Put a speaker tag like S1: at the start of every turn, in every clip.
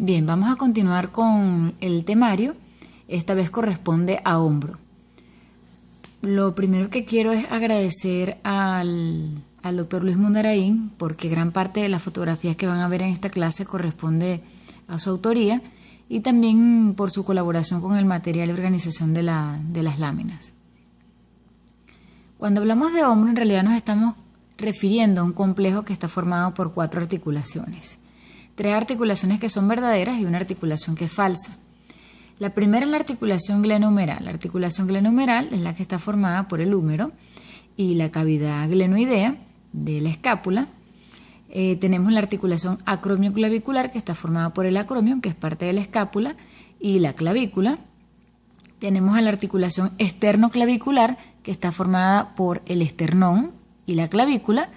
S1: Bien, vamos a continuar con el temario. Esta vez corresponde a hombro. Lo primero que quiero es agradecer al doctor Luis Mundarain, porque gran parte de las fotografías que van a ver en esta clase corresponde a su autoría, y también por su colaboración con el material y organización de las láminas. Cuando hablamos de hombro, en realidad nos estamos refiriendo a un complejo que está formado por 4 articulaciones. 3 articulaciones que son verdaderas y una articulación que es falsa. La primera es la articulación glenohumeral. La articulación glenohumeral es la que está formada por el húmero y la cavidad glenoidea de la escápula. Tenemos la articulación acromioclavicular, que está formada por el acromion, que es parte de la escápula, y la clavícula. Tenemos a la articulación esternoclavicular, que está formada por el esternón y la clavícula.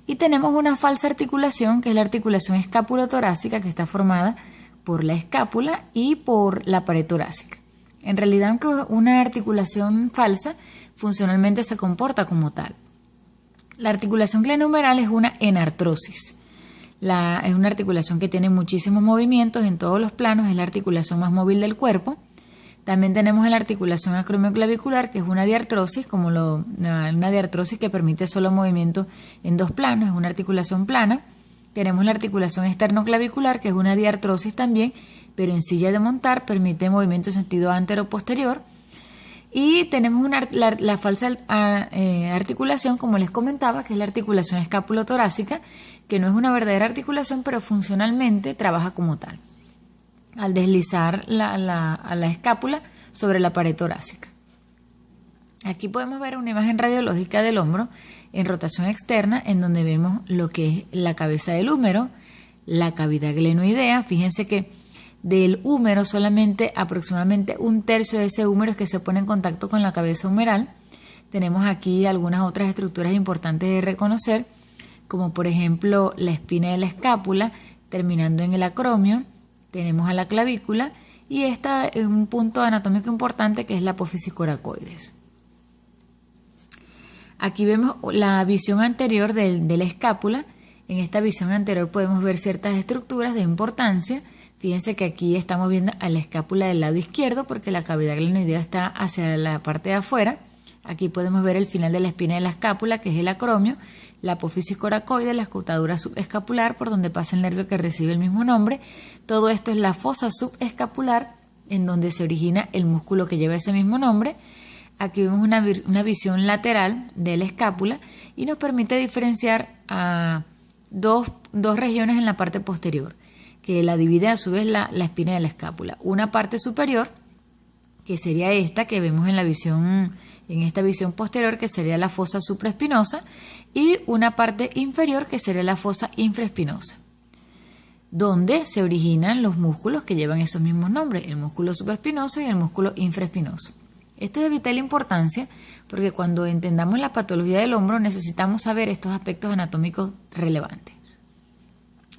S1: Y tenemos una falsa articulación, que es la articulación escapulotorácica, que está formada por la escápula y por la pared torácica. En realidad, aunque una articulación falsa, funcionalmente se comporta como tal. La articulación glenohumeral es una enartrosis. Es una articulación que tiene muchísimos movimientos en todos los planos, es la articulación más móvil del cuerpo. También tenemos la articulación acromioclavicular, que es una diartrosis, una diartrosis que permite solo movimiento en 2 planos, es una articulación plana. Tenemos la articulación esternoclavicular, que es una diartrosis también, pero en silla de montar, permite movimiento en sentido antero-posterior. Y tenemos la falsa articulación, como les comentaba, que es la articulación escapulotorácica, que no es una verdadera articulación, pero funcionalmente trabaja como tal, al deslizar a la escápula sobre la pared torácica. Aquí podemos ver una imagen radiológica del hombro en rotación externa, en donde vemos lo que es la cabeza del húmero, la cavidad glenoidea. Fíjense que del húmero solamente aproximadamente 1/3 de ese húmero es que se pone en contacto con la cabeza humeral. Tenemos aquí algunas otras estructuras importantes de reconocer, como por ejemplo la espina de la escápula, terminando en el acromio. Tenemos a la clavícula y esta es un punto anatómico importante, que es la apófisis coracoides. Aquí vemos la visión anterior de la escápula. En esta visión anterior podemos ver ciertas estructuras de importancia. Fíjense que aquí estamos viendo a la escápula del lado izquierdo, porque la cavidad glenoidea está hacia la parte de afuera. Aquí podemos ver el final de la espina de la escápula, que es el acromio, la apófisis coracoide, la escotadura subescapular, por donde pasa el nervio que recibe el mismo nombre. Todo esto es la fosa subescapular, en donde se origina el músculo que lleva ese mismo nombre. Aquí vemos una visión lateral de la escápula y nos permite diferenciar a dos regiones en la parte posterior, que la divide a su vez la espina de la escápula. Una parte superior, que sería esta que vemos en esta visión posterior, que sería la fosa supraespinosa, y una parte inferior, que sería la fosa infraespinosa, donde se originan los músculos que llevan esos mismos nombres, el músculo supraespinoso y el músculo infraespinoso. Este es de vital importancia, porque cuando entendamos la patología del hombro necesitamos saber estos aspectos anatómicos relevantes.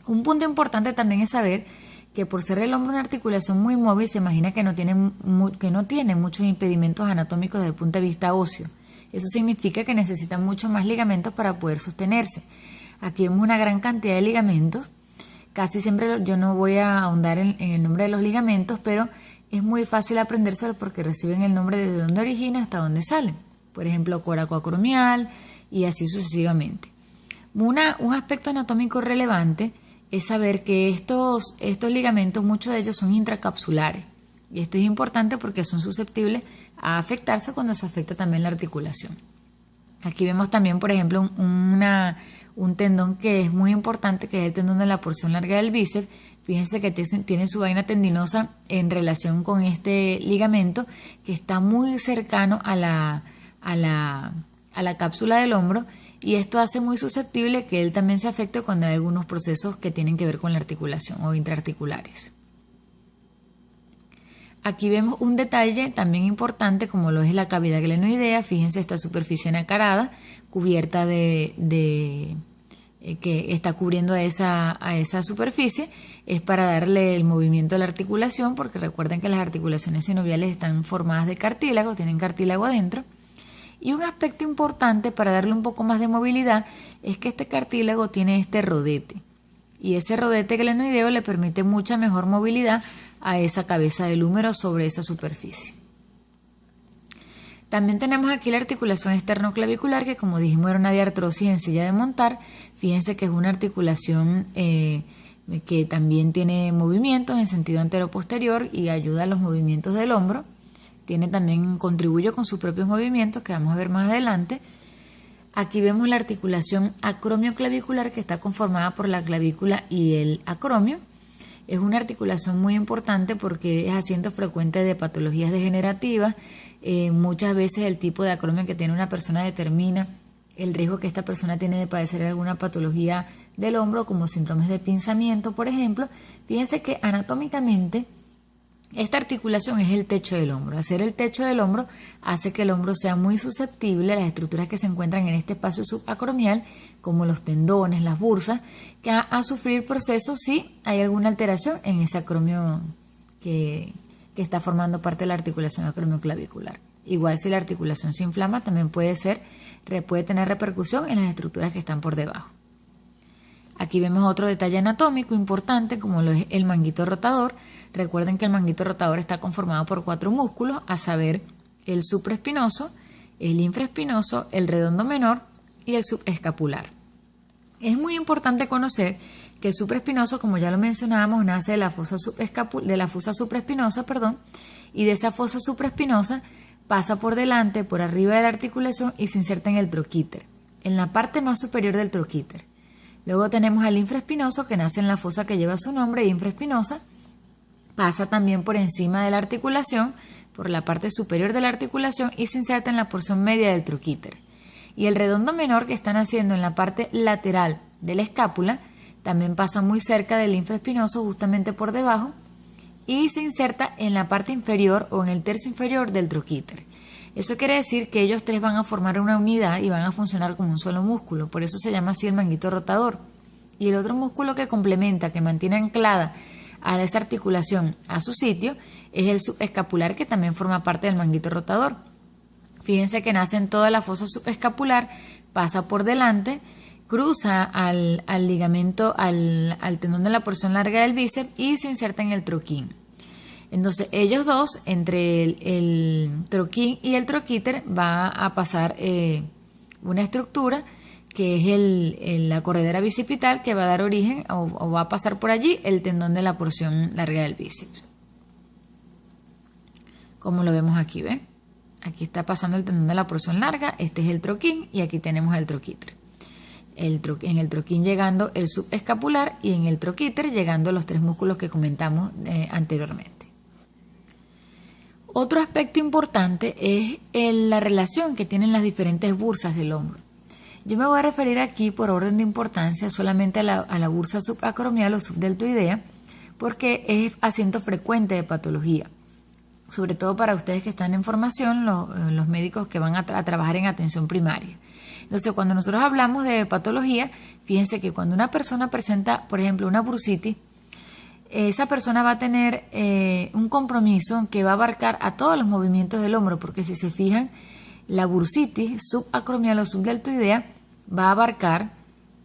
S1: Un punto importante también es saber que, por ser el hombro una articulación muy móvil, se imagina que no tiene muchos impedimentos anatómicos desde el punto de vista óseo. Eso significa que necesita mucho más ligamentos para poder sostenerse. Aquí vemos una gran cantidad de ligamentos. Casi siempre yo no voy a ahondar en el nombre de los ligamentos, pero es muy fácil aprendérselo porque reciben el nombre desde donde origina hasta donde salen. Por ejemplo, coracoacromial y así sucesivamente. Un aspecto anatómico relevante es saber que estos ligamentos, muchos de ellos son intracapsulares. Y esto es importante porque son susceptibles a afectarse cuando se afecta también la articulación. Aquí vemos también, por ejemplo, un tendón que es muy importante, que es el tendón de la porción larga del bíceps. Fíjense que tiene su vaina tendinosa en relación con este ligamento, que está muy cercano a la cápsula del hombro, y esto hace muy susceptible que él también se afecte cuando hay algunos procesos que tienen que ver con la articulación o intraarticulares. Aquí vemos un detalle también importante, como lo es la cavidad glenoidea. Fíjense esta superficie nacarada cubierta que está cubriendo a esa superficie. Es para darle el movimiento a la articulación, porque recuerden que las articulaciones sinoviales están formadas de cartílago, tienen cartílago adentro. Y un aspecto importante para darle un poco más de movilidad es que este cartílago tiene este rodete.
S2: y ese rodete glenoideo le permite mucha mejor movilidad a esa cabeza del húmero sobre esa superficie. También tenemos aquí la articulación esternoclavicular, que como dijimos era una diartrosis en silla de montar. Fíjense que es una articulación que también tiene movimiento en sentido antero-posterior y ayuda a los movimientos del hombro. Contribuye con sus propios movimientos, que vamos a ver más adelante. Aquí vemos la articulación acromioclavicular, que está conformada por la clavícula y el acromio. Es una articulación muy importante porque es asiento frecuente de patologías degenerativas. Muchas veces el tipo de acromio que tiene una persona determina el riesgo que esta persona tiene de padecer alguna patología del hombro, como síndromes de pinzamiento, por ejemplo. Fíjense que anatómicamente esta articulación es el techo del hombro. Hacer el techo del hombro hace que el hombro sea muy susceptible a las estructuras que se encuentran en este espacio subacromial, como los tendones, las bursas, que a sufrir procesos si hay alguna alteración en ese acromio que está formando parte de la articulación acromioclavicular. Igual si la articulación se inflama, también puede tener repercusión en las estructuras que están por debajo. Aquí vemos otro detalle anatómico importante, como lo es el manguito rotador. Recuerden que el manguito rotador está conformado por 4 músculos, a saber, el supraespinoso, el infraespinoso, el redondo menor y el subescapular. Es muy importante conocer que el supraespinoso, como ya lo mencionábamos, nace de la fosa supraespinosa, y de esa fosa supraespinosa pasa por delante, por arriba de la articulación y se inserta en el troquíter, en la parte más superior del troquíter. Luego tenemos al infraespinoso, que nace en la fosa que lleva su nombre, infraespinosa, pasa también por encima de la articulación, por la parte superior de la articulación y se inserta en la porción media del troquíter. Y el redondo menor, que está naciendo en la parte lateral de la escápula, también pasa muy cerca del infraespinoso, justamente por debajo, y se inserta en la parte inferior o en el tercio inferior del troquíter. Eso quiere decir que ellos 3 van a formar una unidad y van a funcionar como un solo músculo, por eso se llama así el manguito rotador. Y el otro músculo que complementa, que mantiene anclada a esa articulación a su sitio, es el subescapular, que también forma parte del manguito rotador. Fíjense que nace en toda la fosa subescapular, pasa por delante, cruza al ligamento, al tendón de la porción larga del bíceps y se inserta en el troquín. Entonces ellos dos, entre el troquín y el troquíter, va a pasar una estructura que es la corredera bicipital, que va a dar origen o va a pasar por allí el tendón de la porción larga del bíceps. Como lo vemos aquí, ¿ven? Aquí está pasando el tendón de la porción larga, este es el troquín y aquí tenemos el troquíter. En el troquín llegando el subescapular y en el troquíter llegando los 3 músculos que comentamos anteriormente. Otro aspecto importante es la relación que tienen las diferentes bursas del hombro. Yo me voy a referir aquí por orden de importancia solamente a la bursa subacromial o subdeltoidea, porque es asiento frecuente de patología, sobre todo para ustedes que están en formación, los médicos que van a trabajar en atención primaria. Entonces, cuando nosotros hablamos de patología, fíjense que cuando una persona presenta, por ejemplo, una bursitis, esa persona va a tener un compromiso que va a abarcar a todos los movimientos del hombro, porque si se fijan, la bursitis subacromial o subdeltoidea va a abarcar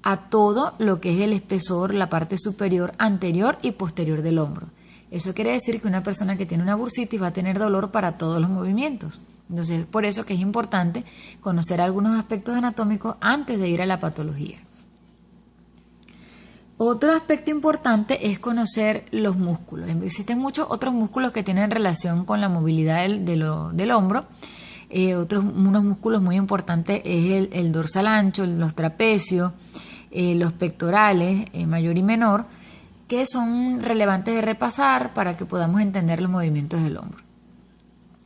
S2: a todo lo que es el espesor, la parte superior, anterior y posterior del hombro. Eso quiere decir que una persona que tiene una bursitis va a tener dolor para todos los movimientos. Entonces, es por eso que es importante conocer algunos aspectos anatómicos antes de ir a la patología. Otro aspecto importante es conocer los músculos. Existen muchos otros músculos que tienen relación con la movilidad del hombro. Unos músculos muy importantes es el dorsal ancho, los trapecios, los pectorales, mayor y menor, que son relevantes de repasar para que podamos entender los movimientos del hombro.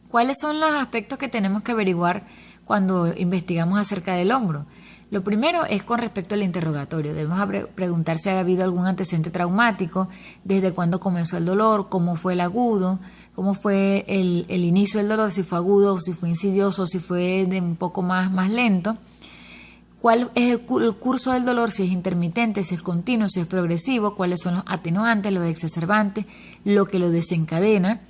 S2: ¿Cuáles son los aspectos que tenemos que averiguar cuando investigamos acerca del hombro? Lo primero es con respecto al interrogatorio. Debemos preguntar si ha habido algún antecedente traumático, desde cuándo comenzó el dolor, cómo fue el agudo, cómo fue el inicio del dolor, si fue agudo, si fue insidioso, si fue de un poco más lento. ¿Cuál es el curso del dolor? Si es intermitente, si es continuo, si es progresivo, cuáles son los atenuantes, los exacerbantes, lo que lo desencadena.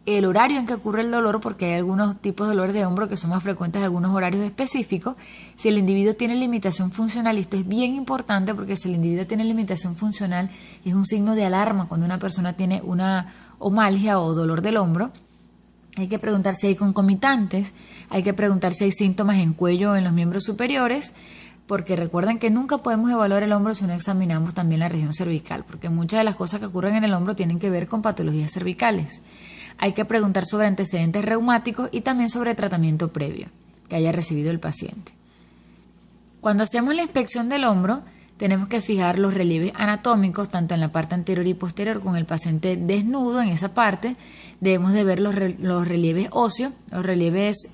S2: el horario en que ocurre el dolor, porque hay algunos tipos de dolor de hombro que son más frecuentes en algunos horarios específicos. Si el individuo tiene limitación funcional, y esto es bien importante porque si el individuo tiene limitación funcional es un signo de alarma cuando una persona tiene una omalgia o dolor del hombro. Hay que preguntar si hay concomitantes, hay que preguntar si hay síntomas en cuello o en los miembros superiores, porque recuerden que nunca podemos evaluar el hombro si no examinamos también la región cervical, porque muchas de las cosas que ocurren en el hombro tienen que ver con patologías cervicales. Hay que preguntar sobre antecedentes reumáticos y también sobre tratamiento previo que haya recibido el paciente. Cuando hacemos la inspección del hombro, tenemos que fijar los relieves anatómicos, tanto en la parte anterior y posterior, con el paciente desnudo en esa parte. Debemos de ver los relieves óseos, los relieves,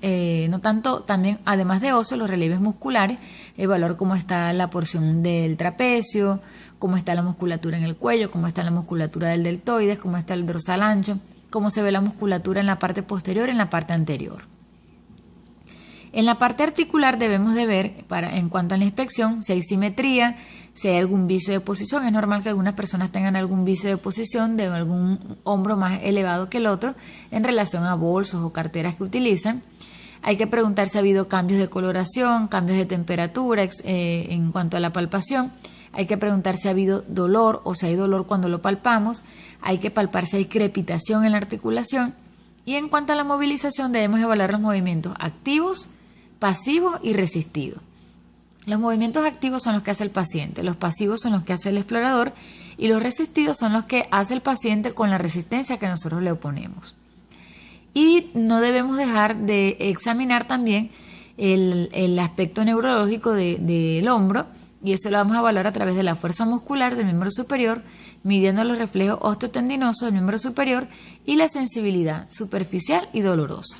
S2: no tanto, también además de óseos, los relieves musculares, evaluar cómo está la porción del trapecio, cómo está la musculatura en el cuello, cómo está la musculatura del deltoides, cómo está el dorsal ancho, cómo se ve la musculatura en la parte posterior y en la parte anterior. En la parte articular debemos de ver, en cuanto a la inspección, si hay simetría, si hay algún vicio de posición. Es normal que algunas personas tengan algún vicio de posición de algún hombro más elevado que el otro en relación a bolsos o carteras que utilizan. Hay que preguntar si ha habido cambios de coloración, cambios de temperatura en cuanto a la palpación. Hay que preguntar si ha habido dolor o si hay dolor cuando lo palpamos. Hay que palpar si hay crepitación en la articulación. Y en cuanto a la movilización, debemos evaluar los movimientos activos, pasivos y resistidos. Los movimientos activos son los que hace el paciente, los pasivos son los que hace el explorador y los resistidos son los que hace el paciente con la resistencia que nosotros le oponemos. Y no debemos dejar de examinar también el aspecto neurológico del hombro, y eso lo vamos a evaluar a través de la fuerza muscular del miembro superior, midiendo los reflejos osteotendinosos del miembro superior y la sensibilidad superficial y dolorosa.